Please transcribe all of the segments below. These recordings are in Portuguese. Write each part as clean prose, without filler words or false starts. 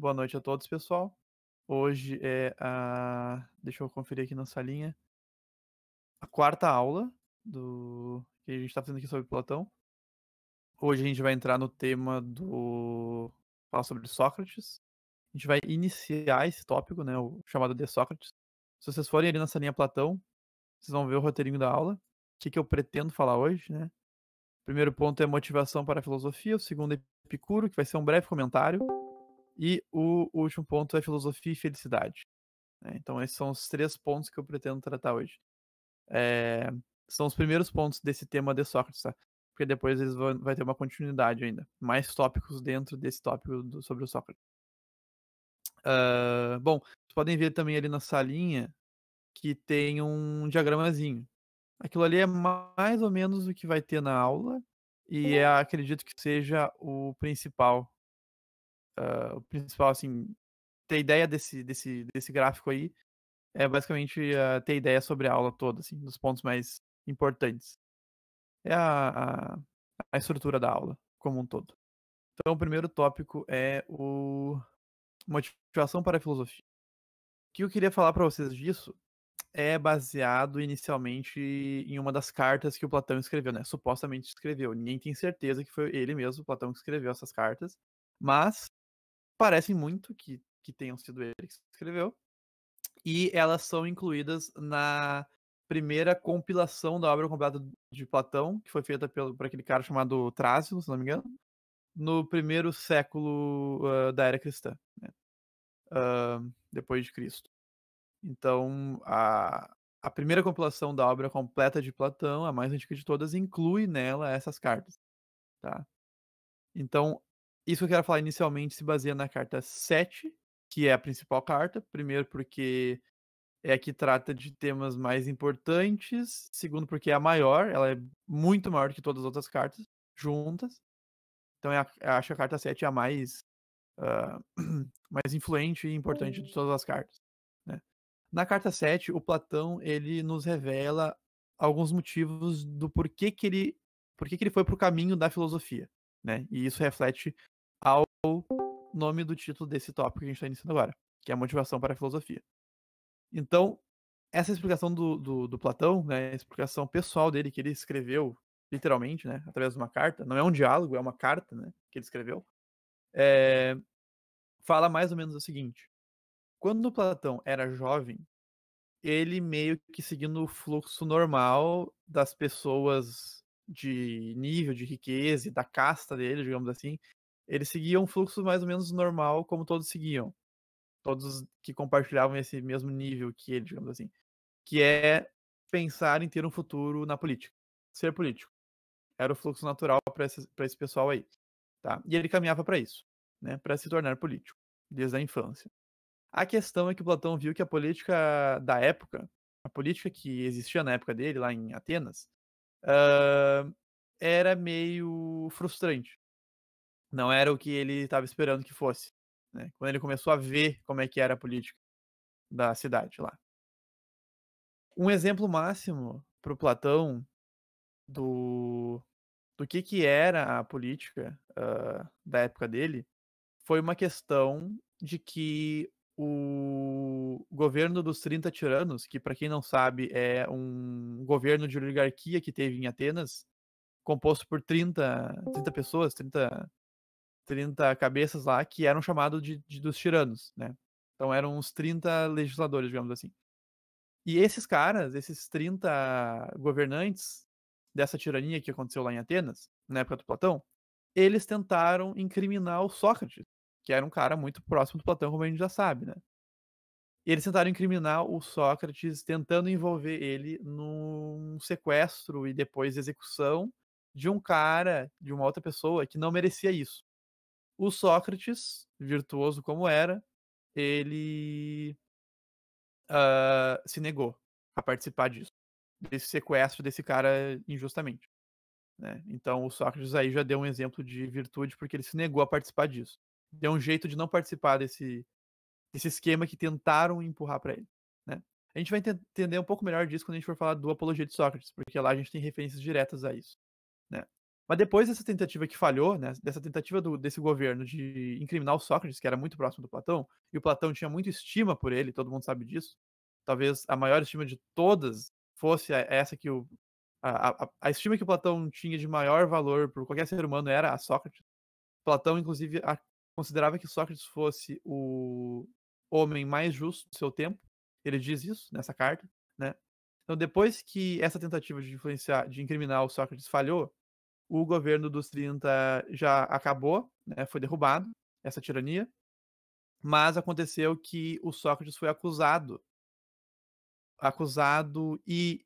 Boa noite a todos, pessoal. Hoje é deixa eu conferir aqui na salinha. A quarta aula do que a gente tá fazendo aqui sobre Platão. Hoje a gente vai entrar no tema falar sobre Sócrates. A gente vai iniciar esse tópico, né, o chamado de Sócrates. Se vocês forem ali na salinha Platão, vocês vão ver o roteirinho da aula. O que eu pretendo falar hoje, né? O primeiro ponto é motivação para a filosofia, o segundo é Epicuro, que vai ser um breve comentário, e o último ponto é filosofia e felicidade. Então, esses são os 3 pontos que eu pretendo tratar hoje. São os primeiros pontos desse tema de Sócrates, tá? Porque depois vai ter uma continuidade ainda. Mais tópicos dentro desse tópico sobre o Sócrates. Bom, vocês podem ver também ali na salinha que tem um diagramazinho. Aquilo ali é mais ou menos o que vai ter na aula e acredito que seja o principal. O principal, assim, ter ideia desse gráfico aí é basicamente ter ideia sobre a aula toda, assim, dos pontos mais importantes. É a estrutura da aula, como um todo. Então, o primeiro tópico é o motivação para a filosofia. O que eu queria falar para vocês disso é baseado inicialmente em uma das cartas que o Platão escreveu, né? Supostamente escreveu. Ninguém tem certeza que foi ele mesmo, o Platão, que escreveu essas cartas, mas parecem muito que tenham sido ele que escreveu. E elas são incluídas na primeira compilação da obra completa de Platão, que foi feita por aquele cara chamado Trásilo, se não me engano, no primeiro século da era cristã, né? Depois de Cristo. Então, a primeira compilação da obra completa de Platão, a mais antiga de todas, inclui nela essas cartas, tá? Então, isso que eu quero falar inicialmente se baseia na carta 7, que é a principal carta, primeiro porque é a que trata de temas mais importantes, segundo porque é a maior, ela é muito maior que todas as outras cartas juntas. Então eu acho que a carta 7 é a uh, mais influente e importante de todas as cartas, né? Na carta 7, o Platão ele nos revela alguns motivos do porquê que ele foi para o caminho da filosofia, né? E isso reflete ao nome do título desse tópico que a gente está iniciando agora, que é a motivação para a filosofia. Então, essa explicação do Platão, né, a explicação pessoal dele, que ele escreveu, literalmente, né, através de uma carta, não é um diálogo, é uma carta, né, que ele escreveu, fala mais ou menos o seguinte: quando o Platão era jovem, ele meio que seguindo o fluxo normal das pessoas de nível, de riqueza e da casta dele, digamos assim, ele seguia um fluxo mais ou menos normal, como todos seguiam. Todos que compartilhavam esse mesmo nível que ele, digamos assim. Que é pensar em ter um futuro na política. Ser político. Era o fluxo natural para esse pessoal aí. Tá? E ele caminhava para isso, né? Para se tornar político, desde a infância. A questão é que Platão viu que a política da época, a política que existia na época dele, lá em Atenas, era meio frustrante. Não era o que ele estava esperando que fosse. Né? Quando ele começou a ver como é que era a política da cidade lá. Um exemplo máximo para o Platão do que era a política da época dele foi uma questão de que o governo dos 30 tiranos, que para quem não sabe é um governo de oligarquia que teve em Atenas, composto por 30 pessoas, 30 cabeças lá, que eram chamados dos tiranos, né? Então eram uns 30 legisladores, digamos assim. E esses caras, esses 30 governantes dessa tirania que aconteceu lá em Atenas, na época do Platão, eles tentaram incriminar o Sócrates, que era um cara muito próximo do Platão, como a gente já sabe, né? E eles tentaram incriminar o Sócrates, tentando envolver ele num sequestro e depois execução de um cara, de uma outra pessoa que não merecia isso. O Sócrates, virtuoso como era, ele se negou a participar disso, desse sequestro desse cara injustamente. Né? Então o Sócrates aí já deu um exemplo de virtude porque ele se negou a participar disso. Deu um jeito de não participar desse esquema que tentaram empurrar para ele. Né? A gente vai entender um pouco melhor disso quando a gente for falar do Apologia de Sócrates, porque lá a gente tem referências diretas a isso. Né? Mas depois dessa tentativa que falhou, né, dessa tentativa desse governo de incriminar o Sócrates, que era muito próximo do Platão, e o Platão tinha muita estima por ele, todo mundo sabe disso. Talvez a maior estima de todas fosse essa que a estima que o Platão tinha de maior valor por qualquer ser humano era a Sócrates. Platão, inclusive, considerava que Sócrates fosse o homem mais justo do seu tempo. Ele diz isso nessa carta, né? Então, depois que essa tentativa de influenciar, de incriminar o Sócrates falhou, o governo dos 30 já acabou, né? Foi derrubado, essa tirania. Mas aconteceu que o Sócrates foi acusado e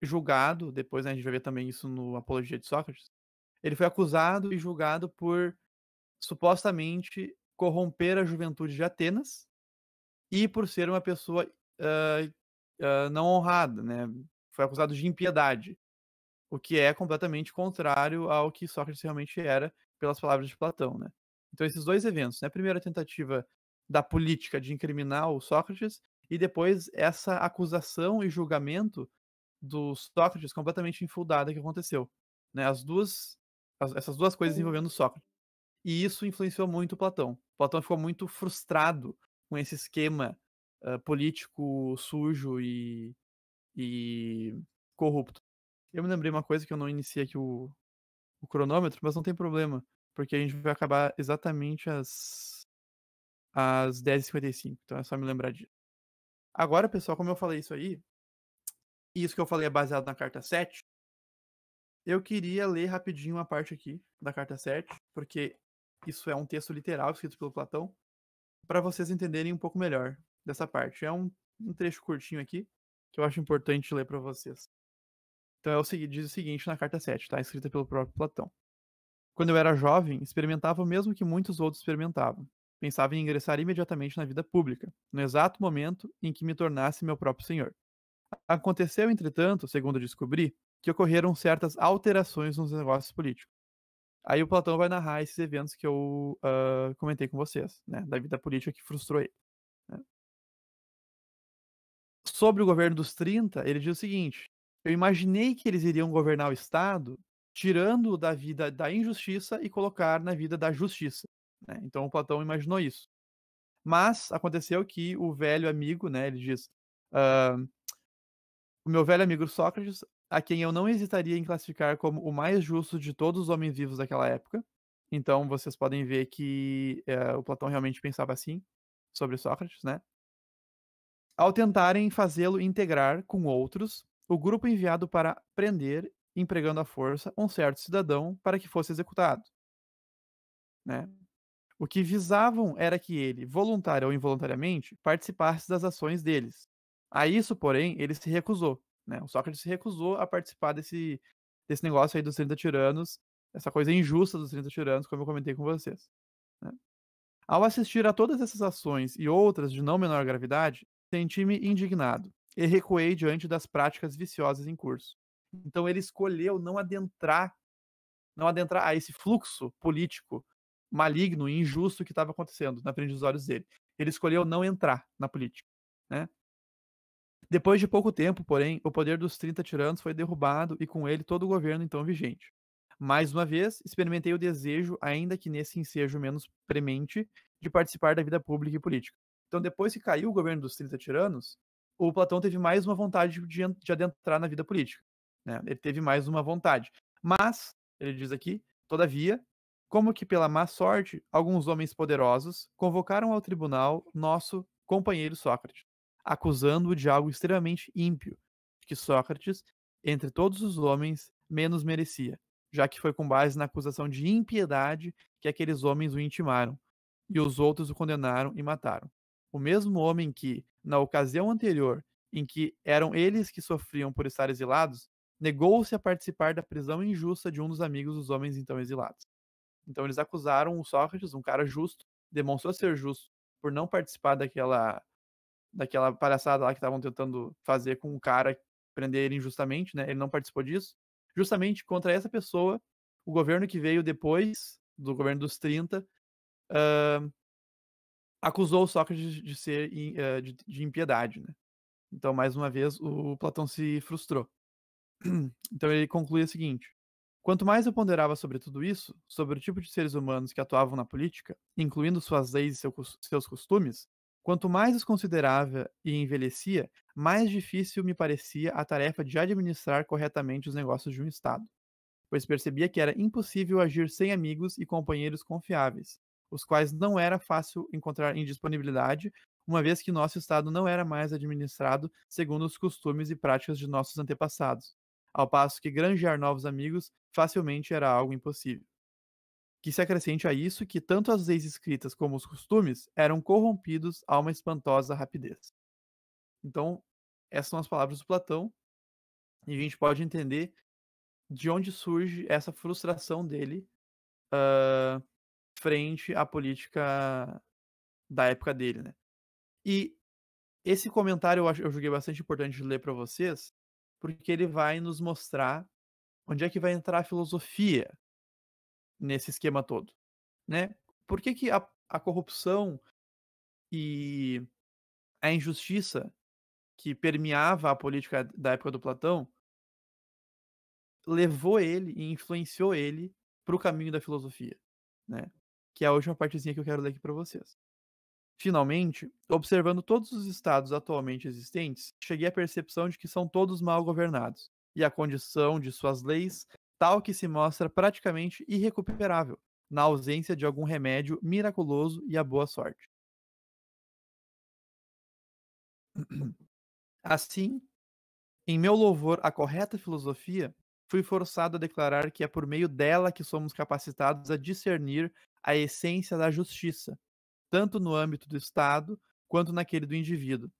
julgado, depois, né, a gente vai ver também isso no Apologia de Sócrates. Ele foi acusado e julgado por supostamente corromper a juventude de Atenas e por ser uma pessoa não honrada, né? Foi acusado de impiedade, o que é completamente contrário ao que Sócrates realmente era, pelas palavras de Platão, né? Então esses dois eventos, né? A primeira tentativa da política de incriminar o Sócrates e depois essa acusação e julgamento do Sócrates completamente infundada que aconteceu, né? Essas duas coisas envolvendo Sócrates. E isso influenciou muito Platão. Platão ficou muito frustrado com esse esquema político sujo e corrupto. Eu me lembrei uma coisa que eu não iniciei aqui o cronômetro, mas não tem problema, porque a gente vai acabar exatamente às 10h55, então é só me lembrar disso. Agora, pessoal, como eu falei isso aí, e isso que eu falei é baseado na carta 7, eu queria ler rapidinho uma parte aqui da carta 7, porque isso é um texto literal escrito pelo Platão, para vocês entenderem um pouco melhor dessa parte. É um trecho curtinho aqui, que eu acho importante ler para vocês. Então diz o seguinte na carta 7, tá? Escrita pelo próprio Platão. Quando eu era jovem, experimentava o mesmo que muitos outros experimentavam. Pensava em ingressar imediatamente na vida pública, no exato momento em que me tornasse meu próprio senhor. Aconteceu, entretanto, segundo descobri, que ocorreram certas alterações nos negócios políticos. Aí o Platão vai narrar esses eventos que eu comentei com vocês, né, da vida política que frustrou ele. Né? Sobre o governo dos 30, ele diz o seguinte: eu imaginei que eles iriam governar o Estado tirando da vida da injustiça e colocar na vida da justiça. Né? Então o Platão imaginou isso. Mas aconteceu que o velho amigo, né, ele diz, o meu velho amigo Sócrates, a quem eu não hesitaria em classificar como o mais justo de todos os homens vivos daquela época. Então vocês podem ver que o Platão realmente pensava assim sobre Sócrates, né? Ao tentarem fazê-lo integrar com outros, o grupo enviado para prender, empregando a força, um certo cidadão para que fosse executado. Né? O que visavam era que ele, voluntário ou involuntariamente, participasse das ações deles. A isso, porém, ele se recusou. Né? O Sócrates se recusou a participar desse negócio aí dos 30 tiranos, essa coisa injusta dos 30 tiranos, como eu comentei com vocês. Né? Ao assistir a todas essas ações e outras de não menor gravidade, senti-me indignado e recuei diante das práticas viciosas em curso. Então ele escolheu não adentrar a esse fluxo político maligno e injusto que estava acontecendo na frente dos olhos dele. Ele escolheu não entrar na política, né? Depois de pouco tempo, porém, o poder dos 30 tiranos foi derrubado e com ele todo o governo então vigente. Mais uma vez, experimentei o desejo, ainda que nesse ensejo menos premente, de participar da vida pública e política. Então, depois que caiu o governo dos 30 tiranos, o Platão teve mais uma vontade de adentrar na vida política. Né? Ele teve mais uma vontade. Mas, ele diz aqui, todavia, como que pela má sorte, alguns homens poderosos convocaram ao tribunal nosso companheiro Sócrates, acusando-o de algo extremamente ímpio, que Sócrates, entre todos os homens, menos merecia, já que foi com base na acusação de impiedade que aqueles homens o intimaram, e os outros o condenaram e mataram. O mesmo homem que, na ocasião anterior, em que eram eles que sofriam por estar exilados, negou-se a participar da prisão injusta de um dos amigos dos homens então exilados. Então eles acusaram o Sócrates, um cara justo, demonstrou ser justo por não participar daquela palhaçada lá que estavam tentando fazer com o cara, prender ele injustamente, né? Ele não participou disso. Justamente contra essa pessoa, o governo que veio depois do governo dos 30 acusou o Sócrates de ser de impiedade, né? Então, mais uma vez, o Platão se frustrou. Então ele conclui o seguinte: Quanto mais eu ponderava sobre tudo isso, sobre o tipo de seres humanos que atuavam na política, incluindo suas leis e seus costumes, quanto mais os considerava e envelhecia, mais difícil me parecia a tarefa de administrar corretamente os negócios de um Estado, pois percebia que era impossível agir sem amigos e companheiros confiáveis, os quais não era fácil encontrar em disponibilidade, uma vez que nosso Estado não era mais administrado segundo os costumes e práticas de nossos antepassados, ao passo que granjear novos amigos facilmente era algo impossível. Que se acrescente a isso que tanto as leis escritas como os costumes eram corrompidos a uma espantosa rapidez. Então, essas são as palavras do Platão, e a gente pode entender de onde surge essa frustração dele frente à política da época dele, né? E esse comentário eu julguei bastante importante de ler para vocês, porque ele vai nos mostrar onde é que vai entrar a filosofia nesse esquema todo, né? Por que que a corrupção e a injustiça que permeava a política da época do Platão levou ele e influenciou ele para o caminho da filosofia, né? Que é a última partezinha que eu quero ler aqui para vocês. Finalmente, observando todos os estados atualmente existentes, cheguei à percepção de que são todos mal governados, e a condição de suas leis tal que se mostra praticamente irrecuperável, na ausência de algum remédio miraculoso e a boa sorte. Assim, em meu louvor à correta filosofia, fui forçado a declarar que é por meio dela que somos capacitados a discernir a essência da justiça, tanto no âmbito do Estado quanto naquele do indivíduo.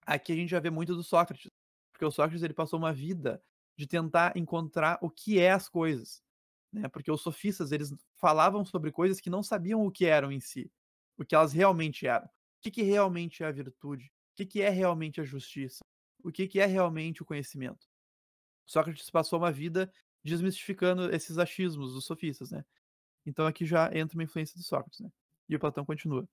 Aqui a gente já vê muito do Sócrates, porque o Sócrates ele passou uma vida de tentar encontrar o que é as coisas, né? Porque os sofistas eles falavam sobre coisas que não sabiam o que eram em si, o que elas realmente eram. O que, que realmente é a virtude? O que, que é realmente a justiça? O que, que é realmente o conhecimento? Sócrates passou uma vida desmistificando esses achismos dos sofistas, né? Então aqui já entra uma influência do Sócrates, né? E o Platão continua,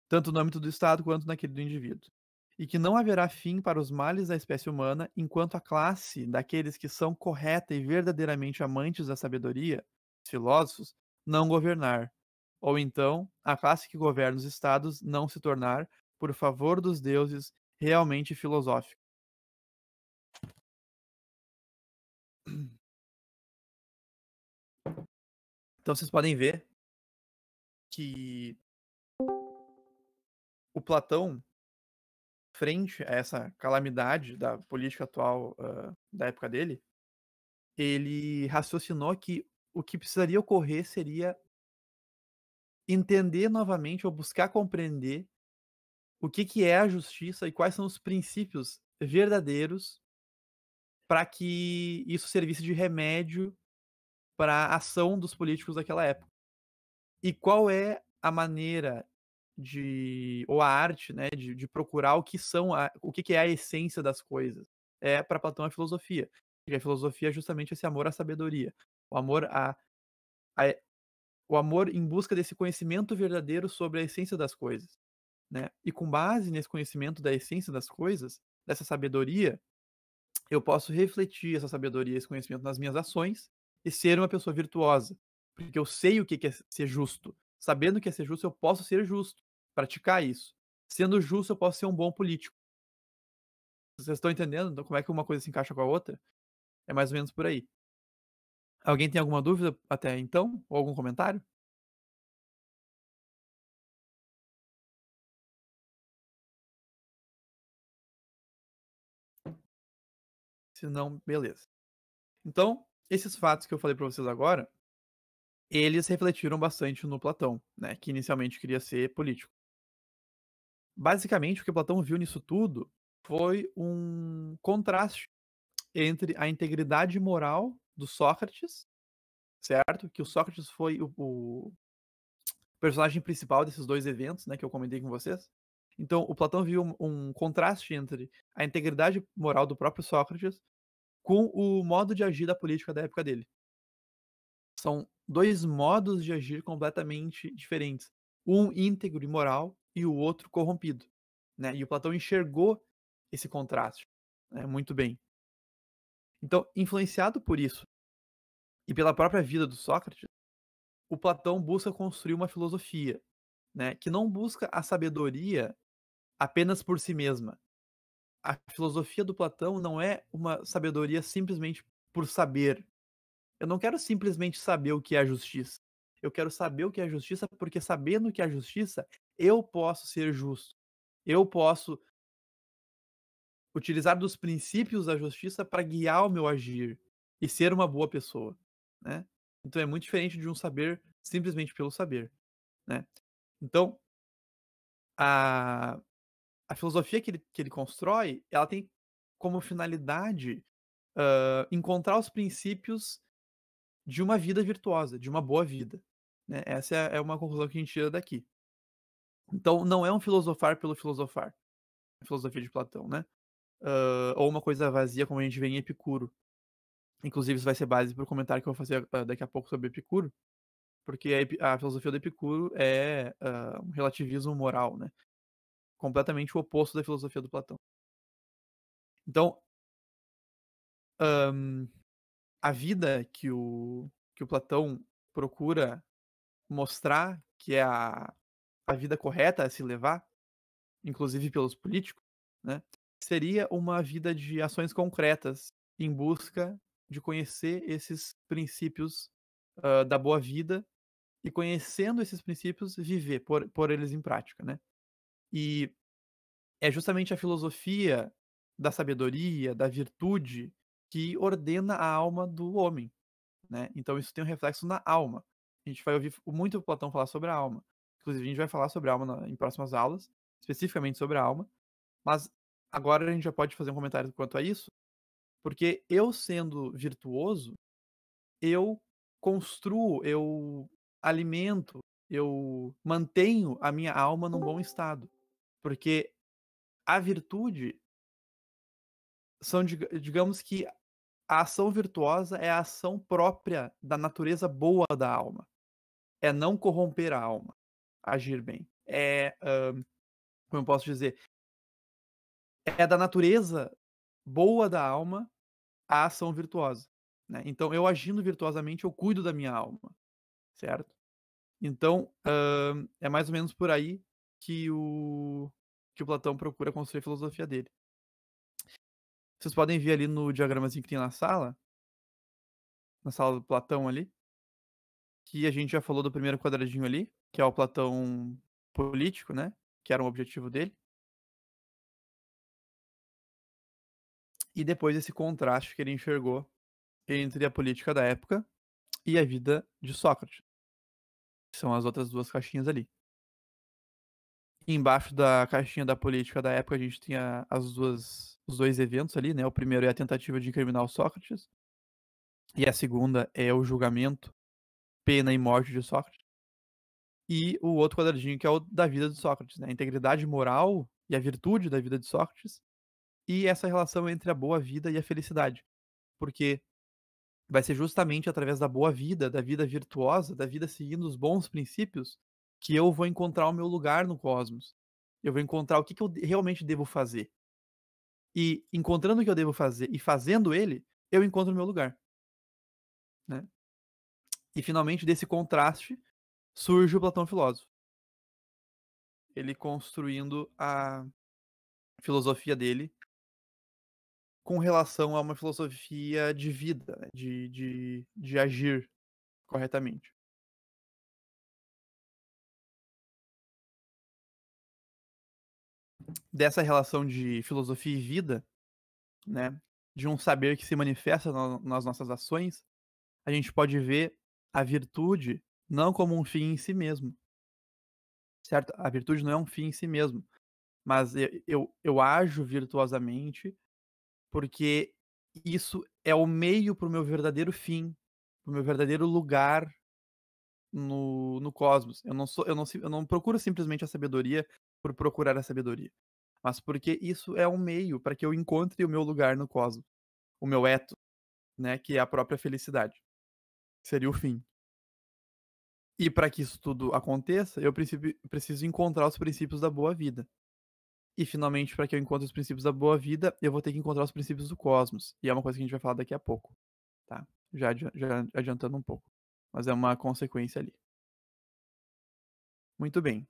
tanto no âmbito do Estado quanto naquele do indivíduo. E que não haverá fim para os males da espécie humana enquanto a classe daqueles que são correta e verdadeiramente amantes da sabedoria, os filósofos, não governar. Ou então, a classe que governa os estados não se tornar, por favor dos deuses, realmente filosófica. Então vocês podem ver que o Platão, frente a essa calamidade da política atual da época dele, ele raciocinou que o que precisaria ocorrer seria entender novamente ou buscar compreender o que que é a justiça e quais são os princípios verdadeiros para que isso servisse de remédio para a ação dos políticos daquela época. E qual é a maneira de ou a arte, né, de procurar o que são o que que é a essência das coisas. É para Platão a filosofia. Porque a filosofia é justamente esse amor à sabedoria, o amor a o amor em busca desse conhecimento verdadeiro sobre a essência das coisas, né? E com base nesse conhecimento da essência das coisas, dessa sabedoria, eu posso refletir essa sabedoria, esse conhecimento nas minhas ações e ser uma pessoa virtuosa, porque eu sei o que é ser justo. Sabendo o que é ser justo, eu posso ser justo, praticar isso. Sendo justo, eu posso ser um bom político. Vocês estão entendendo então, como é que uma coisa se encaixa com a outra? É mais ou menos por aí. Alguém tem alguma dúvida até então? Ou algum comentário? Se não, beleza. Então, esses fatos que eu falei para vocês agora, eles refletiram bastante no Platão, né, que inicialmente queria ser político. Basicamente, o que Platão viu nisso tudo foi um contraste entre a integridade moral do Sócrates, certo? Que o Sócrates foi o personagem principal desses dois eventos, né, que eu comentei com vocês. Então, o Platão viu um contraste entre a integridade moral do próprio Sócrates com o modo de agir da política da época dele. São dois modos de agir completamente diferentes. Um íntegro e moral e o outro corrompido. Né? E o Platão enxergou esse contraste, né, muito bem. Então, influenciado por isso e pela própria vida do Sócrates, o Platão busca construir uma filosofia, né, que não busca a sabedoria apenas por si mesma. A filosofia do Platão não é uma sabedoria simplesmente por saber. Eu não quero simplesmente saber o que é a justiça. Eu quero saber o que é a justiça, porque sabendo o que é a justiça, eu posso ser justo. Eu posso utilizar dos princípios da justiça para guiar o meu agir e ser uma boa pessoa, né. Então é muito diferente de um saber simplesmente pelo saber, né. Então, a a filosofia que ele constrói, ela tem como finalidade, encontrar os princípios de uma vida virtuosa, de uma boa vida, né. Essa é uma conclusão que a gente tira daqui. Então não é um filosofar pelo filosofar, a filosofia de Platão, né, ou uma coisa vazia como a gente vê em Epicuro. Inclusive isso vai ser base para o comentário que eu vou fazer, daqui a pouco sobre Epicuro, porque a filosofia do Epicuro é, um relativismo moral, né, completamente o oposto da filosofia do Platão. Então, hã, a vida que o Platão procura mostrar que é a vida correta a se levar, inclusive pelos políticos, né, seria uma vida de ações concretas em busca de conhecer esses princípios, da boa vida e conhecendo esses princípios viver, pôr eles em prática, né. E é justamente a filosofia da sabedoria, da virtude, que ordena a alma do homem, né. Então isso tem um reflexo na alma. A gente vai ouvir muito o Platão falar sobre a alma. Inclusive a gente vai falar sobre a alma em próximas aulas, especificamente sobre a alma, mas agora a gente já pode fazer um comentário quanto a isso, porque eu sendo virtuoso, eu construo, eu alimento, eu mantenho a minha alma num bom estado, porque a virtude são digamos que a ação virtuosa é a ação própria da natureza boa da alma, é não corromper a alma, agir bem. Como eu posso dizer, é da natureza boa da alma a ação virtuosa, né. Então eu agindo virtuosamente, eu cuido da minha alma, certo? Então, é mais ou menos por aí que o Platão procura construir a filosofia dele. Vocês podem ver ali no diagramazinho que tem na sala do Platão ali, que a gente já falou do primeiro quadradinho ali, que é o Platão político, né, que era o objetivo dele, e depois esse contraste que ele enxergou entre a política da época e a vida de Sócrates, que são as outras 2 caixinhas ali. Embaixo da caixinha da política da época, a gente tem os 2 eventos ali, né, o primeiro é a tentativa de incriminar o Sócrates, e a segunda é o julgamento, pena e morte de Sócrates. E o outro quadradinho que é o da vida de Sócrates, né, a integridade moral e a virtude da vida de Sócrates, e essa relação entre a boa vida e a felicidade. Porque vai ser justamente através da boa vida, da vida virtuosa, da vida seguindo os bons princípios, que eu vou encontrar o meu lugar no cosmos. Eu vou encontrar o que eu realmente devo fazer. E encontrando o que eu devo fazer e fazendo ele, eu encontro o meu lugar, né. E finalmente desse contraste, surge o Platão filósofo. Ele construindo a filosofia dele com relação a uma filosofia de vida, né, de agir corretamente. Dessa relação de filosofia e vida, né, de um saber que se manifesta nas nossas ações, a gente pode ver a virtude não como um fim em si mesmo, certo? A virtude não é um fim em si mesmo, mas eu ajo virtuosamente, porque isso é o meio para o meu verdadeiro fim, para o meu verdadeiro lugar no cosmos. Eu não procuro simplesmente a sabedoria por procurar a sabedoria, mas porque isso é um meio para que eu encontre o meu lugar no cosmos, o meu etos, né, que é a própria felicidade, seria o fim. E para que isso tudo aconteça, eu preciso encontrar os princípios da boa vida. E finalmente, para que eu encontre os princípios da boa vida, eu vou ter que encontrar os princípios do cosmos, e é uma coisa que a gente vai falar daqui a pouco, tá. já adiantando um pouco, mas é uma consequência ali. Muito bem.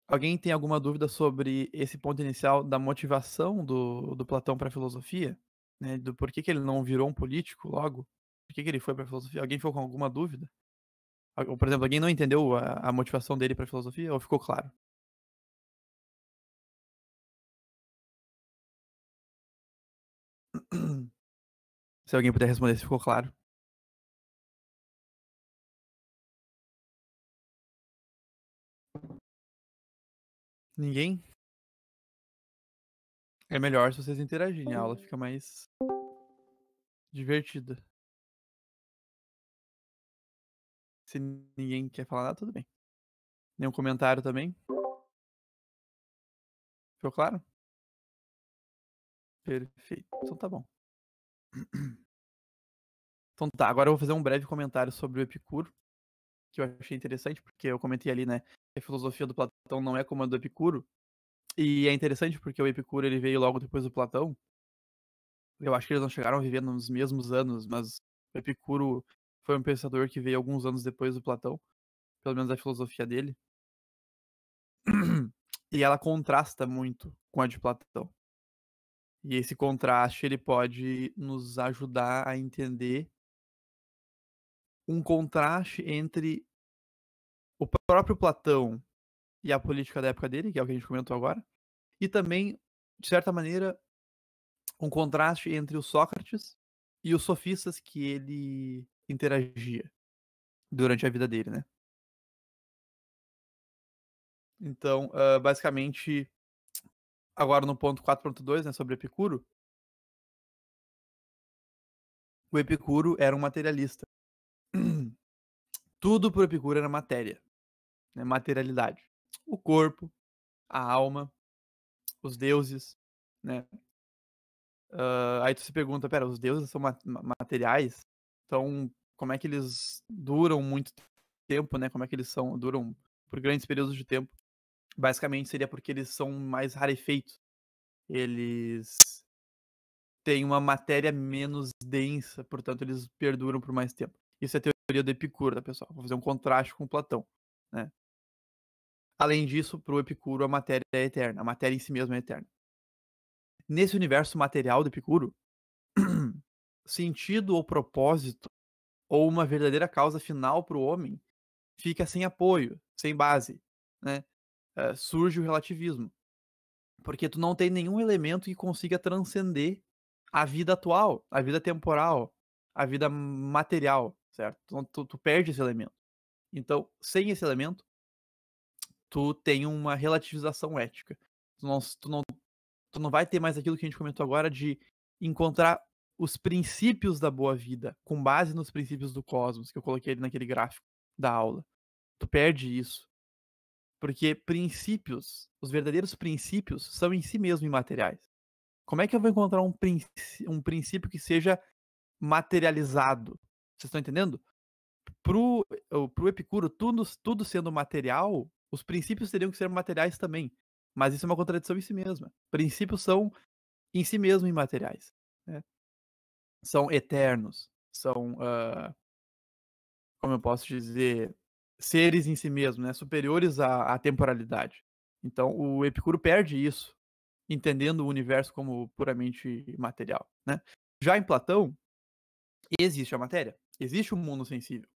Alguém tem alguma dúvida sobre esse ponto inicial da motivação do Platão para a filosofia? Né, do porquê que ele não virou um político logo? Por que ele foi para a filosofia? Alguém ficou com alguma dúvida? Ou, por exemplo, alguém não entendeu a motivação dele para a filosofia ou ficou claro? Se alguém puder responder se ficou claro. Ninguém? É melhor se vocês interagirem, a aula fica mais divertida. Se ninguém quer falar nada, tudo bem. Nenhum comentário também? Ficou claro? Perfeito. Então tá bom. Então tá, agora eu vou fazer um breve comentário sobre o Epicuro, que eu achei interessante, porque eu comentei ali, né, que a filosofia do Platão não é como a do Epicuro, e é interessante porque o Epicuro ele veio logo depois do Platão. Eu acho que eles não chegaram a viver nos mesmos anos, mas o Epicuro foi um pensador que veio alguns anos depois do Platão, pelo menos a filosofia dele. E ela contrasta muito com a de Platão. E esse contraste ele pode nos ajudar a entender um contraste entre o próprio Platão e a política da época dele, que é o que a gente comentou agora, e também, de certa maneira, um contraste entre o Sócrates e os sofistas que ele interagia durante a vida dele, né? Então, basicamente, agora no ponto 4.2, né, sobre Epicuro, o Epicuro era um materialista. Tudo pro Epicuro era matéria, né, materialidade. O corpo, a alma, os deuses, né? Aí tu se pergunta, pera, os deuses são materiais? Então, como é que eles duram muito tempo, né? Como é que eles duram por grandes períodos de tempo? Basicamente seria porque eles são mais rarefeitos. Eles têm uma matéria menos densa, portanto eles perduram por mais tempo. Isso é a teoria do Epicuro, tá, pessoal? Vou fazer um contraste com Platão, né? Além disso, pro Epicuro a matéria é eterna. A matéria em si mesma é eterna. Nesse universo material do Epicuro, sentido ou propósito ou uma verdadeira causa final para o homem fica sem apoio, sem base, né? Surge o relativismo, porque tu não tem nenhum elemento que consiga transcender a vida atual, a vida temporal, a vida material, certo? Então, tu perde esse elemento. Então, sem esse elemento, tu tem uma relativização ética. Tu não vai ter mais aquilo que a gente comentou agora de encontrar os princípios da boa vida com base nos princípios do cosmos, que eu coloquei ali naquele gráfico da aula. Tu perde isso. Porque princípios, os verdadeiros princípios, são em si mesmos imateriais. Como é que eu vou encontrar um princípio que seja materializado? Vocês estão entendendo? Pro Epicuro, tudo sendo material, os princípios teriam que ser materiais também. Mas isso é uma contradição em si mesma. Princípios são em si mesmos imateriais, né? São eternos, são, como eu posso dizer, seres em si mesmos, né? Superiores à temporalidade. Então o Epicuro perde isso, entendendo o universo como puramente material, né? Já em Platão, existe a matéria, existe o mundo sensível,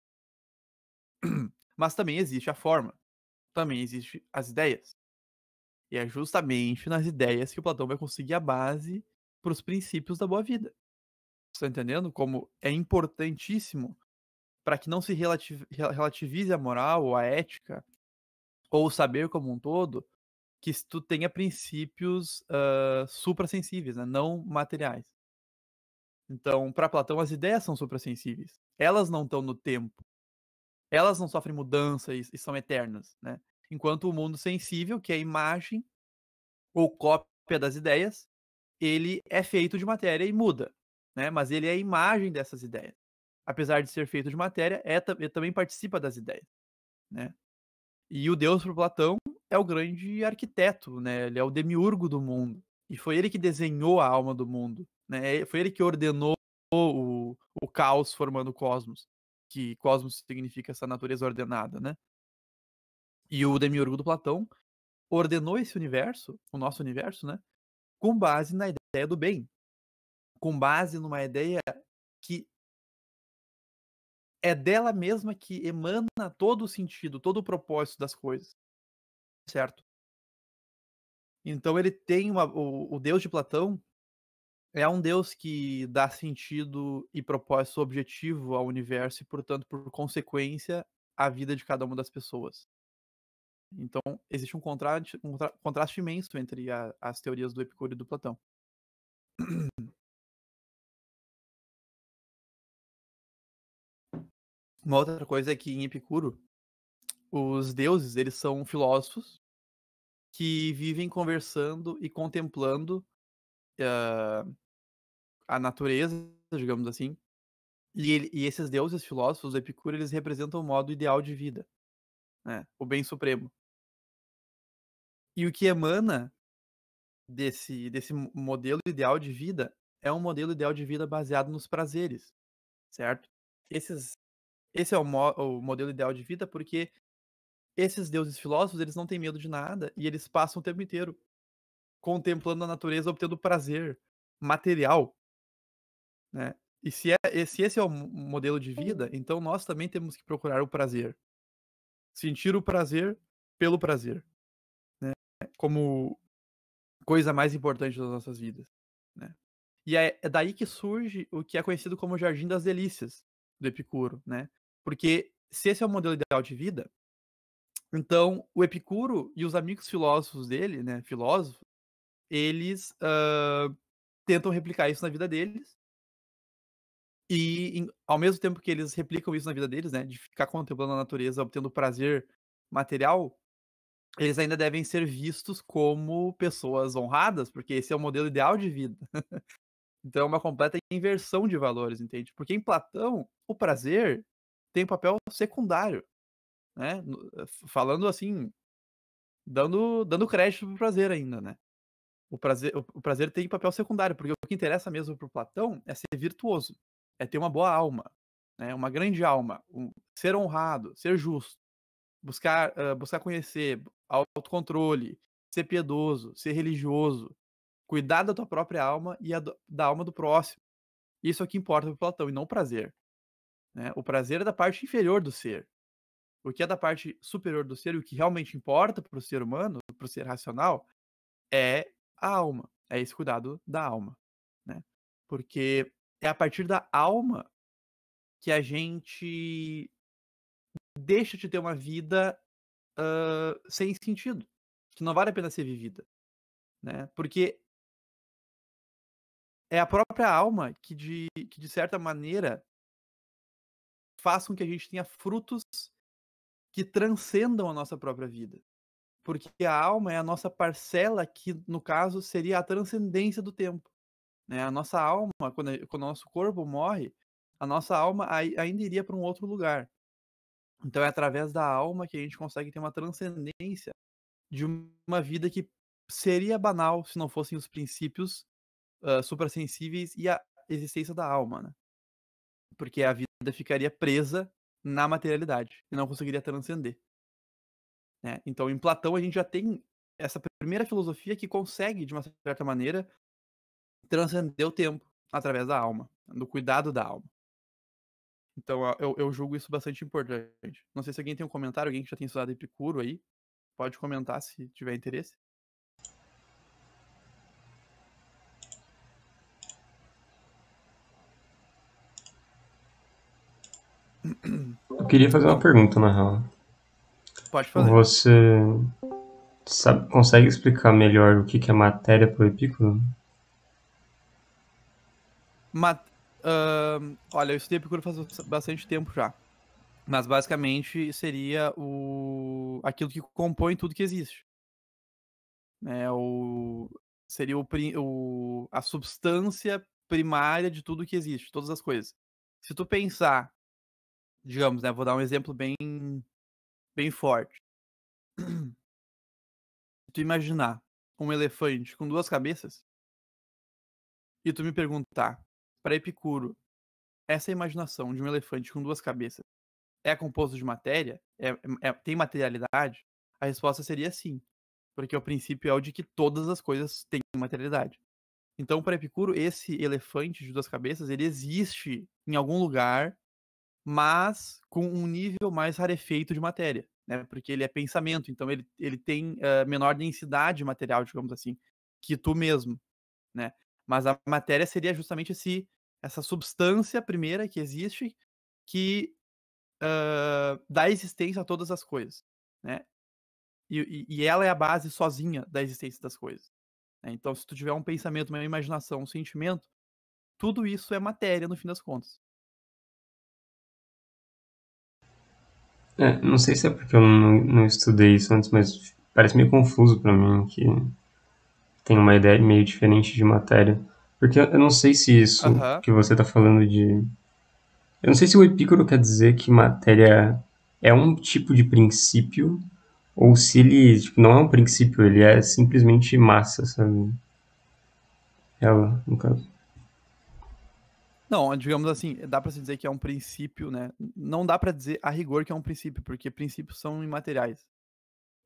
mas também existe a forma, também existe as ideias. E é justamente nas ideias que o Platão vai conseguir a base para os princípios da boa vida. Você tá entendendo como é importantíssimo para que não se relativize a moral ou a ética ou o saber como um todo, que tu tenha princípios suprassensíveis, né? Não materiais. Então, para Platão, as ideias são suprassensíveis. Elas não estão no tempo. Elas não sofrem mudança e são eternas, né? Enquanto o mundo sensível, que é a imagem ou cópia das ideias, ele é feito de matéria e muda, né? Mas ele é a imagem dessas ideias. Apesar de ser feito de matéria, ele também participa das ideias, né? E o Deus para Platão é o grande arquiteto, né? Ele é o demiurgo do mundo. E foi ele que desenhou a alma do mundo, né? Foi ele que ordenou o caos formando o cosmos, que cosmos significa essa natureza ordenada, né? E o Demiurgo do Platão ordenou esse universo, o nosso universo, né? Com base na ideia do bem, com base numa ideia que é dela mesma que emana todo o sentido, todo o propósito das coisas, certo? Então ele tem o Deus de Platão é um Deus que dá sentido e propósito objetivo ao universo e, portanto, por consequência, à vida de cada uma das pessoas. Então, existe um contraste imenso entre as teorias do Epicuro e do Platão. Uma outra coisa é que em Epicuro, os deuses, eles são filósofos que vivem conversando e contemplando a natureza, digamos assim. E esses deuses filósofos do Epicuro, eles representam o modo ideal de vida, né? O bem supremo. E o que emana desse modelo ideal de vida é um modelo ideal de vida baseado nos prazeres, certo? Esses, esse é o modelo ideal de vida porque esses deuses filósofos, eles não têm medo de nada e eles passam o tempo inteiro contemplando a natureza, obtendo prazer material, né? E se esse é o modelo de vida, então nós também temos que procurar o prazer. Sentir o prazer pelo prazer, né? Como coisa mais importante das nossas vidas, né? E é daí que surge o que é conhecido como Jardim das Delícias, do Epicuro, né? Porque se esse é o modelo ideal de vida, então o Epicuro e os amigos filósofos dele, né, filósofos, eles tentam replicar isso na vida deles e ao mesmo tempo que eles replicam isso na vida deles, né, de ficar contemplando a natureza, obtendo prazer material, eles ainda devem ser vistos como pessoas honradas, porque esse é o modelo ideal de vida. Então é uma completa inversão de valores, entende? Porque em Platão, o prazer tem um papel secundário, né? Falando assim, dando crédito pro prazer ainda, né? O prazer tem papel secundário, porque o que interessa mesmo pro Platão é ser virtuoso, é ter uma boa alma, né? Uma grande alma, ser honrado, ser justo, buscar conhecer, autocontrole, ser piedoso, ser religioso, cuidar da tua própria alma e da alma do próximo. Isso é o que importa para Platão, e não o prazer, né? O prazer é da parte inferior do ser. O que é da parte superior do ser, e o que realmente importa para o ser humano, para o ser racional, é a alma. É esse cuidado da alma, né? Porque é a partir da alma que a gente deixa de ter uma vida sem sentido, que não vale a pena ser vivida, né? Porque é a própria alma que de certa maneira faz com que a gente tenha frutos que transcendam a nossa própria vida. Porque a alma é a nossa parcela que, no caso, seria a transcendência do tempo, né? A nossa alma, quando o nosso corpo morre, a nossa alma ainda iria para um outro lugar. Então é através da alma que a gente consegue ter uma transcendência de uma vida que seria banal se não fossem os princípios suprassensíveis e a existência da alma, né? Porque a vida ficaria presa na materialidade e não conseguiria transcender, né? Então, em Platão, a gente já tem essa primeira filosofia que consegue, de uma certa maneira, transcender o tempo através da alma, do cuidado da alma. Então, eu julgo isso bastante importante. Não sei se alguém tem um comentário, alguém que já tem estudado Epicuro aí, pode comentar se tiver interesse. Eu queria fazer uma pergunta, na real. Pode Tipo, fazer. você consegue explicar melhor o que é matéria pro Epicuro? Olha, eu estudei Epicuro faz bastante tempo já. Mas basicamente seria aquilo que compõe tudo que existe, né? Seria a substância primária de tudo que existe, todas as coisas. Se tu pensar, digamos, né? Vou dar um exemplo bem forte. Se tu imaginar um elefante com duas cabeças e tu me perguntar para Epicuro, essa imaginação de um elefante com 2 cabeças é composto de matéria? Tem materialidade? A resposta seria sim, porque o princípio é o de que todas as coisas têm materialidade. Então, para Epicuro, esse elefante de 2 cabeças, ele existe em algum lugar, mas com um nível mais rarefeito de matéria, né? Porque ele é pensamento, então ele tem menor densidade material, digamos assim, que tu mesmo, né? Mas a matéria seria justamente essa substância primeira que existe, que dá existência a todas as coisas, né? E ela é a base sozinha da existência das coisas, né? Então, se tu tiver um pensamento, uma imaginação, um sentimento, tudo isso é matéria no fim das contas. Não sei se é porque eu não estudei isso antes, mas parece meio confuso pra mim que tem uma ideia meio diferente de matéria. Porque eu não sei se isso Aham. que você tá falando de. Eu não sei se o Epicuro quer dizer que matéria é um tipo de princípio, ou se ele tipo, não é um princípio, ele é simplesmente massa, sabe? Ela, no caso. Não, digamos assim, dá pra se dizer que é um princípio, né? Não dá pra dizer a rigor que é um princípio, porque princípios são imateriais,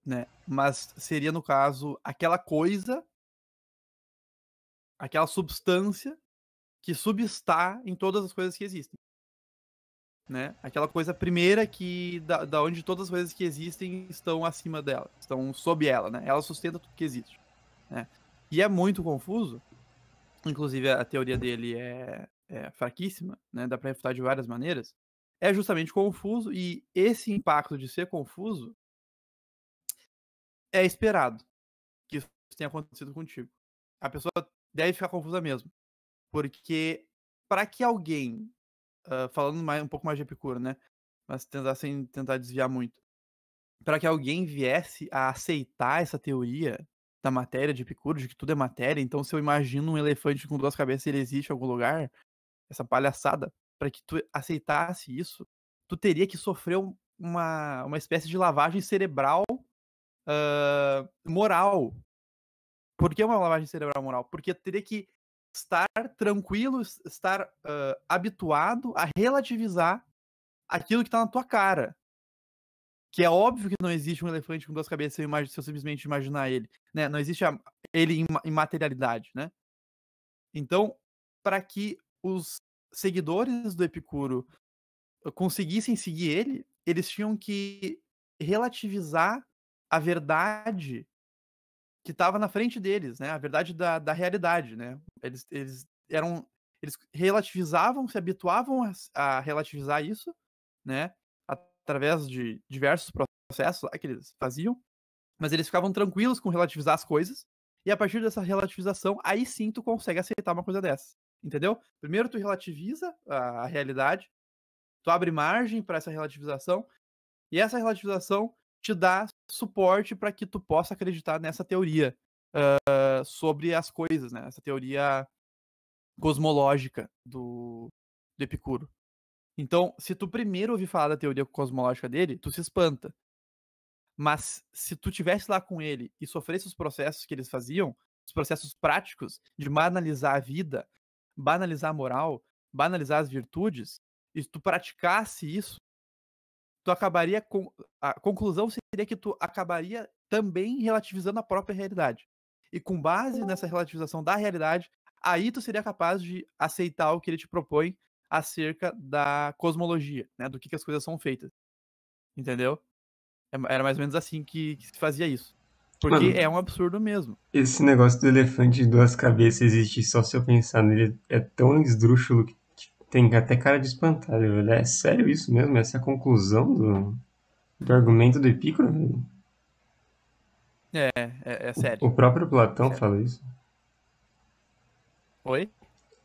né? Mas seria, no caso, aquela coisa, aquela substância que substá em todas as coisas que existem, né? Aquela coisa primeira que da onde todas as coisas que existem estão acima dela, estão sob ela, né? Ela sustenta tudo que existe, né? E é muito confuso, inclusive a teoria dele é fraquíssima, né? Dá pra refutar de várias maneiras. É justamente confuso, e esse impacto de ser confuso é esperado que isso tenha acontecido contigo. A pessoa deve ficar confusa mesmo, porque para que alguém, falando um pouco mais de Epicuro, né? Mas sem tentar desviar muito, para que alguém viesse a aceitar essa teoria da matéria de Epicuro, de que tudo é matéria, então se eu imagino um elefante com 2 cabeças, ele existe em algum lugar, essa palhaçada, para que tu aceitasse isso, tu teria que sofrer uma espécie de lavagem cerebral moral. Por que uma lavagem cerebral moral? Porque tu teria que estar tranquilo, estar habituado a relativizar aquilo que tá na tua cara. Que é óbvio que não existe um elefante com 2 cabeças se eu simplesmente imaginar ele, né? Não existe ele em materialidade, né? Então, para que os seguidores do Epicuro conseguissem seguir ele, eles tinham que relativizar a verdade que estava na frente deles, né? A verdade da realidade, né? Eles relativizavam, se habituavam a relativizar isso, né? Através de diversos processos lá que eles faziam, mas eles ficavam tranquilos com relativizar as coisas, e a partir dessa relativização, aí sim tu consegue aceitar uma coisa dessa, entendeu? Primeiro tu relativiza a realidade, tu abre margem para essa relativização, e essa relativização te dá suporte para que tu possa acreditar nessa teoria sobre as coisas, né? Essa teoria cosmológica do Epicuro. Então, se tu primeiro ouvir falar da teoria cosmológica dele, tu se espanta. Mas se tu tivesse lá com ele e sofresse os processos que eles faziam, os processos práticos de banalizar a vida, banalizar a moral, banalizar as virtudes, e tu praticasse isso, tu acabaria com a conclusão seria que tu acabaria também relativizando a própria realidade. E com base nessa relativização da realidade, aí tu seria capaz de aceitar o que ele te propõe acerca da cosmologia, né, do que as coisas são feitas. Entendeu? Era mais ou menos assim que se fazia isso. Porque Mano, é um absurdo mesmo. esse negócio do elefante de 2 cabeças existe só se eu pensar nele. É tão esdrúxulo que tem até cara de espantalho, velho. É sério isso mesmo? Essa é a conclusão do argumento do Epicuro, velho? É sério. O próprio É Platão sério. fala isso? Oi?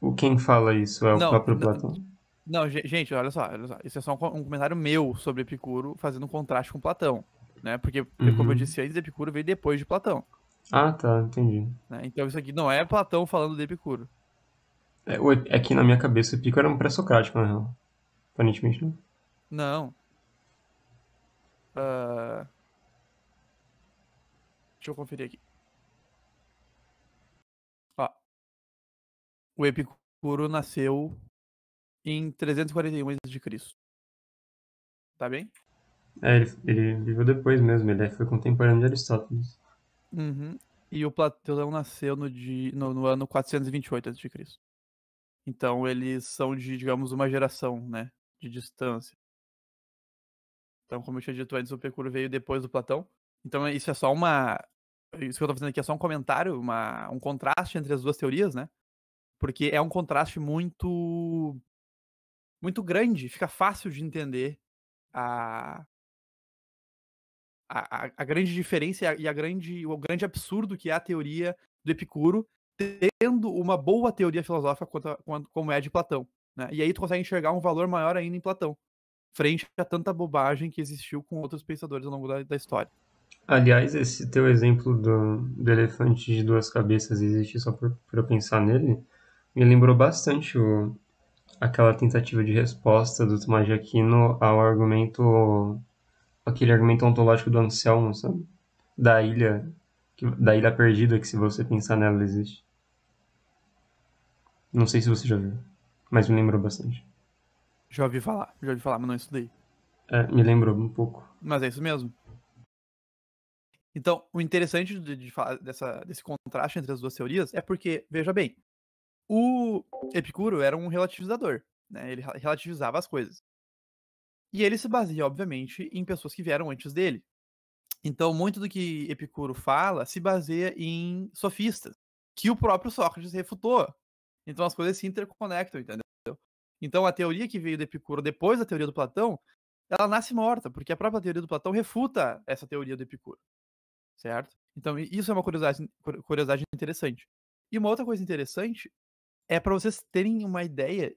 O quem fala isso é o Não, próprio Platão? não, gente, olha só, olha só. Isso é só um comentário meu sobre Epicuro, fazendo um contraste com Platão, né? Porque, como eu Uhum. disse antes, Epicuro veio depois de Platão, Ah, tá, entendi. né? Então isso aqui não é Platão falando de Epicuro. É que na minha cabeça o Epicuro era um pré-socrático, na real. Aparentemente não. Não. ah, deixa eu conferir aqui. Ó, o Epicuro Epicuro nasceu em 341 a.C. Tá bem? Ele viveu depois mesmo, ele foi contemporâneo de Aristóteles. Uhum. E o Platão nasceu no ano 428 a.C. Então eles são de, digamos, uma geração, né? De distância. Então, como eu tinha dito antes, o Epicuro veio depois do Platão. Então isso é só uma. Isso que eu tô fazendo aqui é só um comentário, um contraste entre as duas teorias, né? Porque é um contraste muito grande, fica fácil de entender a, a grande diferença e o grande absurdo que é a teoria do Epicuro, tendo uma boa teoria filosófica como é a de Platão. Né? E aí tu consegue enxergar um valor maior ainda em Platão, frente a tanta bobagem que existiu com outros pensadores ao longo da história. Aliás, esse teu exemplo do elefante de duas cabeças existe só por eu pensar nele, me lembrou bastante aquela tentativa de resposta do Tomás de Aquino ao argumento, aquele argumento ontológico do Anselmo, sabe? Da ilha, da ilha perdida, que se você pensar nela existe. Não sei se você já viu, mas me lembrou bastante. Já ouvi falar, mas não estudei. É, me lembrou um pouco. Mas é isso mesmo. Então, o interessante de falar desse contraste entre as duas teorias é porque, veja bem, o Epicuro era um relativizador, né? Ele relativizava as coisas. E ele se baseia, obviamente, em pessoas que vieram antes dele. Então, muito do que Epicuro fala se baseia em sofistas, que o próprio Sócrates refutou. Então, as coisas se interconectam, entendeu? Então, a teoria que veio do Epicuro depois da teoria do Platão, ela nasce morta, porque a própria teoria do Platão refuta essa teoria do Epicuro, certo? Então, isso é uma curiosidade interessante. E uma outra coisa interessante é para vocês terem uma ideia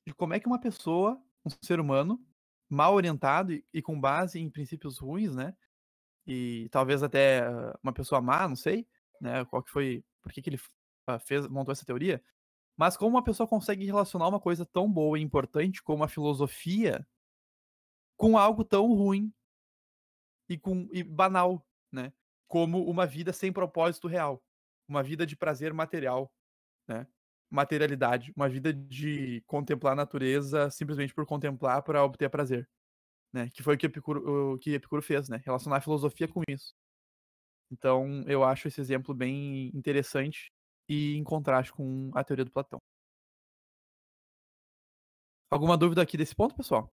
de como é que uma pessoa, um ser humano, mal orientado e com base em princípios ruins, né? E talvez até uma pessoa má, não sei, né? Qual que foi, por que ele montou essa teoria? Mas como uma pessoa consegue relacionar uma coisa tão boa e importante como a filosofia com algo tão ruim e banal, né? Como uma vida sem propósito real, uma vida de prazer material, né? Materialidade, uma vida de contemplar a natureza simplesmente por contemplar para obter prazer, né? Que foi o que Epicuro fez, né? Relacionar a filosofia com isso. Então, eu acho esse exemplo bem interessante e em contraste com a teoria do Platão. Alguma dúvida aqui desse ponto, pessoal?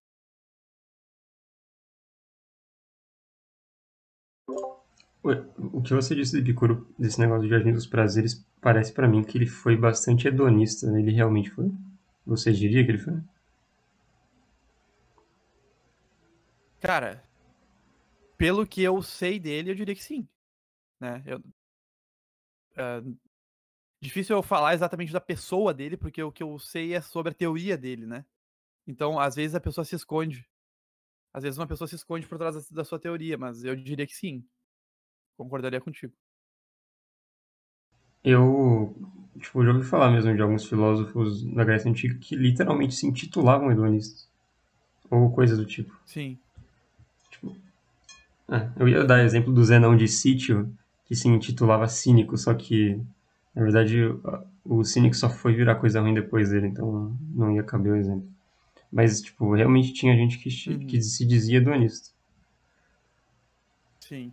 O que você disse de Epicuro, desse negócio do Jardim dos Prazeres, parece pra mim que ele foi bastante hedonista. Né? Ele realmente foi? Você diria que ele foi? Cara, pelo que eu sei dele, eu diria que sim, né? Difícil eu falar exatamente da pessoa dele, porque o que eu sei é sobre a teoria dele, né? Então, às vezes a pessoa se esconde. Às vezes uma pessoa se esconde por trás da sua teoria, mas eu diria que sim. Concordaria contigo. Eu, tipo, já ouvi falar mesmo de alguns filósofos da Grécia Antiga que literalmente se intitulavam hedonistas. Ou coisa do tipo. Sim. Tipo, eu ia dar Aham. exemplo do Zenão de Sítio, que se intitulava cínico, só que, na verdade, o cínico só foi virar coisa ruim depois dele, então não ia caber o exemplo. Mas, tipo, realmente tinha gente que Uhum. se dizia hedonista. Sim.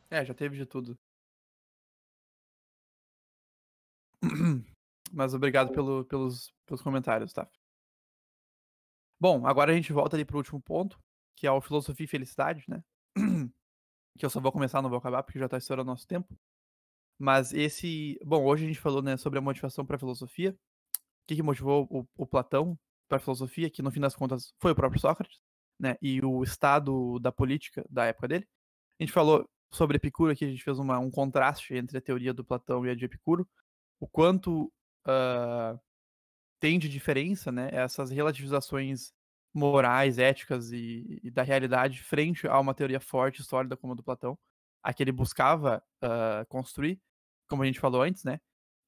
Já teve de tudo. Mas obrigado pelos comentários, tá? Bom, agora a gente volta ali pro último ponto, que é o filosofia e felicidade, né? Que eu só vou começar, não vou acabar, porque já tá estourando nosso tempo. Mas bom, hoje a gente falou, né, sobre a motivação para a filosofia. O que motivou o Platão para a filosofia, que no fim das contas foi o próprio Sócrates, né? E o estado da política da época dele. A gente falou sobre Epicuro aqui, a gente fez um contraste entre a teoria do Platão e a de Epicuro. O quanto tem de diferença, né? Essas relativizações morais, éticas e da realidade frente a uma teoria forte, sólida como a do Platão, a que ele buscava construir, como a gente falou antes, né?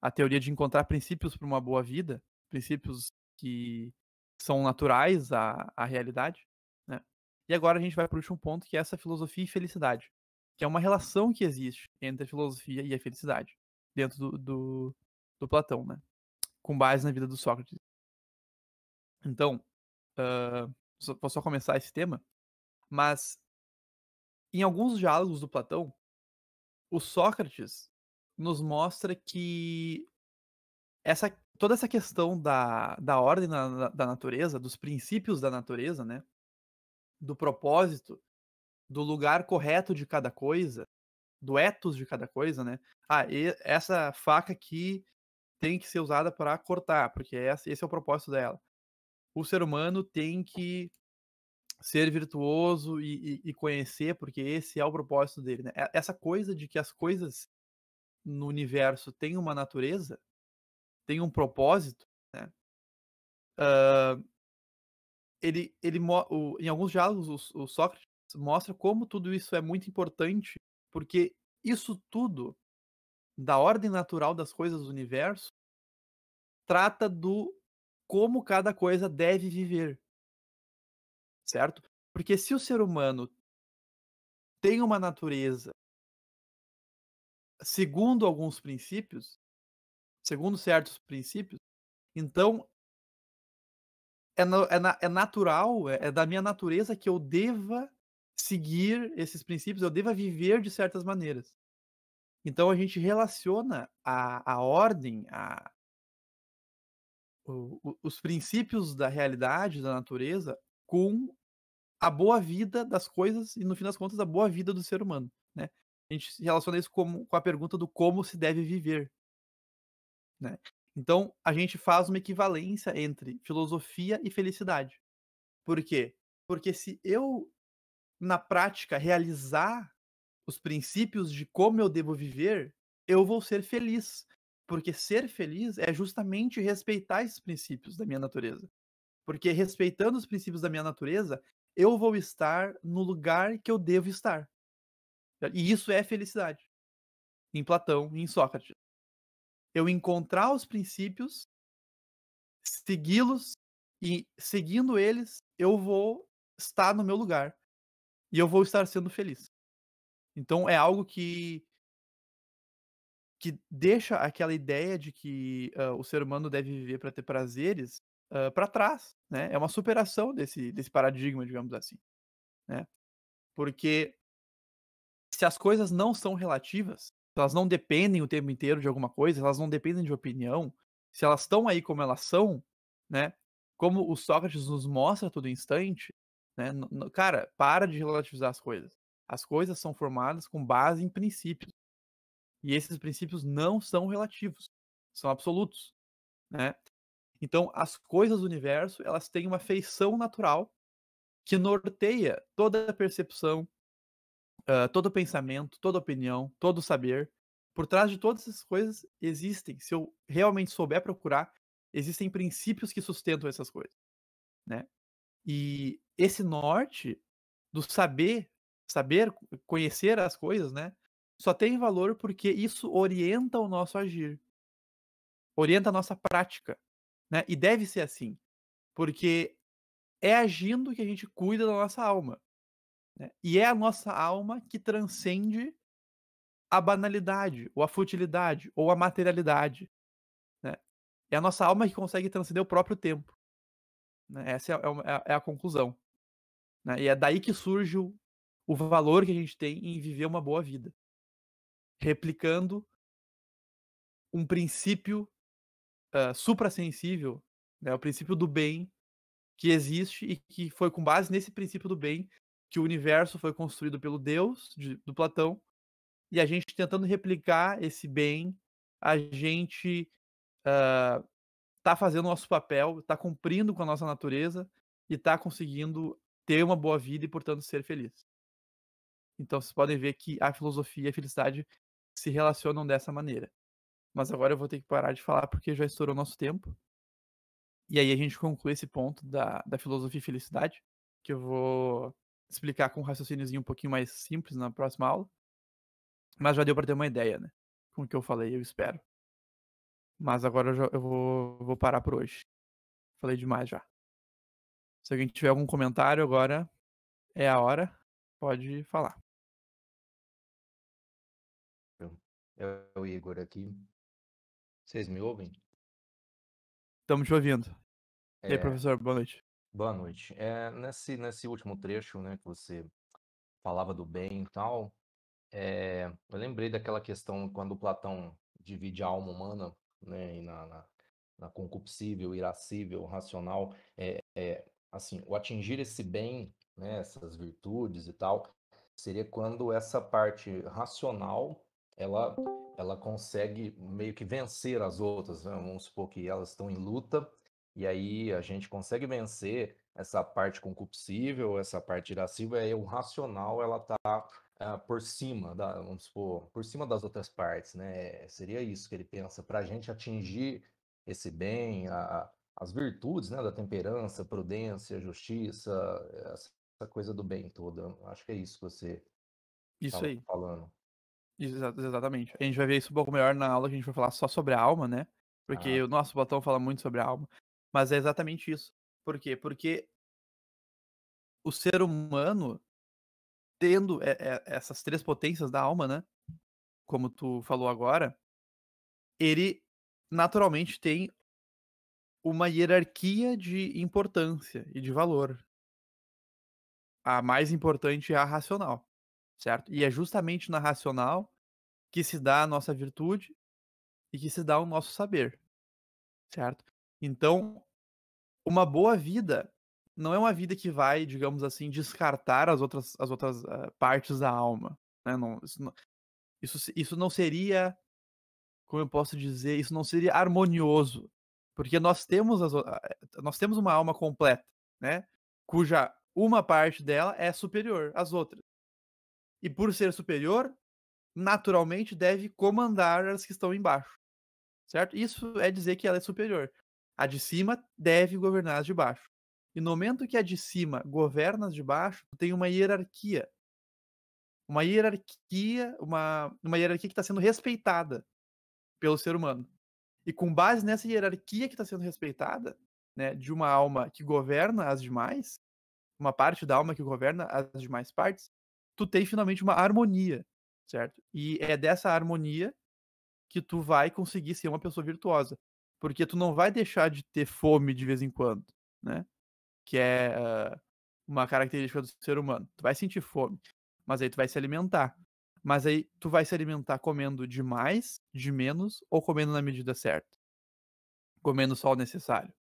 A teoria de encontrar princípios para uma boa vida, princípios que são naturais à realidade, né? E agora a gente vai para o último ponto, que é essa filosofia e felicidade, que é uma relação que existe entre a filosofia e a felicidade, dentro do Platão, né? com base na vida do Sócrates. Então, vou só começar esse tema, mas em alguns diálogos do Platão, o Sócrates nos mostra que toda essa questão da ordem da natureza, dos princípios da natureza, né, do propósito, do lugar correto de cada coisa, do ethos de cada coisa, né. Essa faca aqui tem que ser usada para cortar, porque esse é o propósito dela. O ser humano tem que ser virtuoso e conhecer, porque esse é o propósito dele, né. Essa coisa de que as coisas no universo têm uma natureza, têm um propósito, né, em alguns diálogos o Sócrates mostra como tudo isso é muito importante, porque isso tudo, da ordem natural das coisas do universo, trata do como cada coisa deve viver, certo? Porque se o ser humano tem uma natureza segundo alguns princípios, segundo certos princípios, então é natural, é da minha natureza que eu deva seguir esses princípios, eu deva viver de certas maneiras. Então a gente relaciona a ordem, os princípios da realidade, da natureza, com a boa vida das coisas e, no fim das contas, a boa vida do ser humano, né. A gente se relaciona isso com a pergunta do como se deve viver, né. Então a gente faz uma equivalência entre filosofia e felicidade. Por quê? Porque se eu, na prática, realizar os princípios de como eu devo viver, eu vou ser feliz. Porque ser feliz é justamente respeitar esses princípios da minha natureza. Porque respeitando os princípios da minha natureza, eu vou estar no lugar que eu devo estar. E isso é felicidade. Em Platão e em Sócrates. Eu encontrar os princípios, segui-los e, seguindo eles, eu vou estar no meu lugar. E eu vou estar sendo feliz. Então é algo que deixa aquela ideia de que, o ser humano deve viver para ter prazeres, pra trás, né. É uma superação desse paradigma, digamos assim, né. Porque se as coisas não são relativas, se elas não dependem o tempo inteiro de alguma coisa, elas não dependem de opinião, se elas estão aí como elas são, né, como o Sócrates nos mostra a todo instante, né, cara, para de relativizar as coisas. As coisas são formadas com base em princípios. E esses princípios não são relativos, são absolutos, né. Então as coisas do universo, elas têm uma feição natural que norteia toda a percepção, todo pensamento, toda opinião, todo saber. Por trás de todas essas coisas existem, se eu realmente souber procurar, existem princípios que sustentam essas coisas, né. E esse norte do saber conhecer as coisas, né, só tem valor porque isso orienta o nosso agir. Orienta a nossa prática, né, e deve ser assim, porque é agindo que a gente cuida da nossa alma, né, e é a nossa alma que transcende a banalidade, ou a futilidade, ou a materialidade, né. É a nossa alma que consegue transcender o próprio tempo, né, essa é a conclusão, né, e é daí que surge o valor que a gente tem em viver uma boa vida, replicando um princípio, suprassensível, né, o princípio do bem que existe e que foi com base nesse princípio do bem que o universo foi construído pelo Deus do Platão, e a gente tentando replicar esse bem, a gente, tá fazendo o nosso papel, tá cumprindo com a nossa natureza e tá conseguindo ter uma boa vida e, portanto, ser feliz. Então vocês podem ver que a filosofia e a felicidade se relacionam dessa maneira. Mas agora eu vou ter que parar de falar, porque já estourou nosso tempo. E aí a gente conclui esse ponto da filosofia e felicidade, que eu vou explicar com um raciocíniozinho um pouquinho mais simples na próxima aula, mas já deu pra ter uma ideia, né, com o que eu falei, eu espero. Mas agora eu vou parar por hoje. Falei demais já. Se alguém tiver algum comentário agora é a hora, pode falar. É o Igor aqui. Vocês me ouvem? Estamos te ouvindo. E aí, É, professor, boa noite. boa noite. Nesse último trecho, né, que você falava do bem e tal, eu lembrei daquela questão quando Platão divide a alma humana, né, na concupiscível, irascível, racional. Assim, o atingir esse bem, né, essas virtudes e tal, seria quando essa parte racional ela, ela consegue meio que vencer as outras, né? Vamos supor que elas estão em luta, e aí a gente consegue vencer essa parte concupiscível, essa parte irascível, e aí o racional ela tá por cima vamos supor, por cima das outras partes, né? Seria isso que ele pensa, para a gente atingir esse bem, as virtudes, né, da temperança, prudência, justiça, essa coisa do bem toda. Acho que é isso que você Isso estava aí. falando. Exatamente. A gente vai ver isso um pouco melhor na aula que a gente vai falar só sobre a alma, né? Porque Ah, o nosso Platão fala muito sobre a alma. Mas é exatamente isso. Por quê? Porque o ser humano, tendo essas três potências da alma, né? Como tu falou agora, ele naturalmente tem uma hierarquia de importância e de valor. A mais importante é a racional, certo? E é justamente na racional que se dá a nossa virtude e que se dá o nosso saber, certo? Então, uma boa vida não é uma vida que vai, digamos assim, descartar as outras partes da alma, né? Isso não seria, como eu posso dizer, isso não seria harmonioso, porque nós temos uma alma completa, né? Cuja uma parte dela é superior às outras. E por ser superior, naturalmente deve comandar as que estão embaixo, certo? Isso é dizer que ela é superior. A de cima deve governar as de baixo. E no momento que a de cima governa as de baixo, tem uma hierarquia. Uma hierarquia que está sendo respeitada pelo ser humano. E com base nessa hierarquia que está sendo respeitada, né, de uma alma que governa as demais, uma parte da alma que governa as demais partes, tu tem finalmente uma harmonia, certo? E é dessa harmonia que tu vai conseguir ser uma pessoa virtuosa. Porque tu não vai deixar de ter fome de vez em quando, né? Que é uma característica do ser humano. Tu vai sentir fome, mas aí tu vai se alimentar. Mas aí tu vai se alimentar comendo de mais, de menos ou comendo na medida certa? Comendo só o necessário.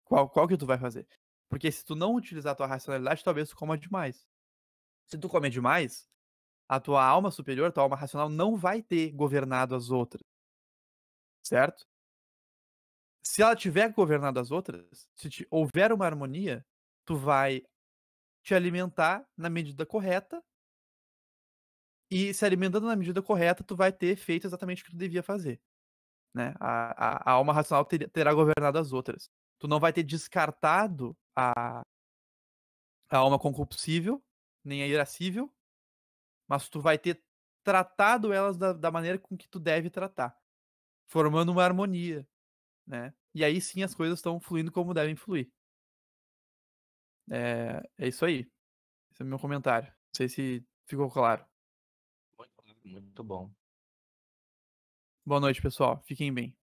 Qual que tu vai fazer? Porque se tu não utilizar a tua racionalidade, talvez tu coma demais. Se tu comer demais, a tua alma superior, a tua alma racional não vai ter governado as outras, certo? Se ela tiver governado as outras, se houver uma harmonia, tu vai te alimentar na medida correta e se alimentando na medida correta, tu vai ter feito exatamente o que tu devia fazer, né? A alma racional terá governado as outras. Tu não vai ter descartado a alma concupiscível, nem a irascível, mas tu vai ter tratado elas da maneira com que tu deve tratar, formando uma harmonia, né? E aí sim as coisas estão fluindo como devem fluir. É isso aí. Esse é o meu comentário. Não sei se ficou claro. muito, muito bom. Boa noite, pessoal. Fiquem bem.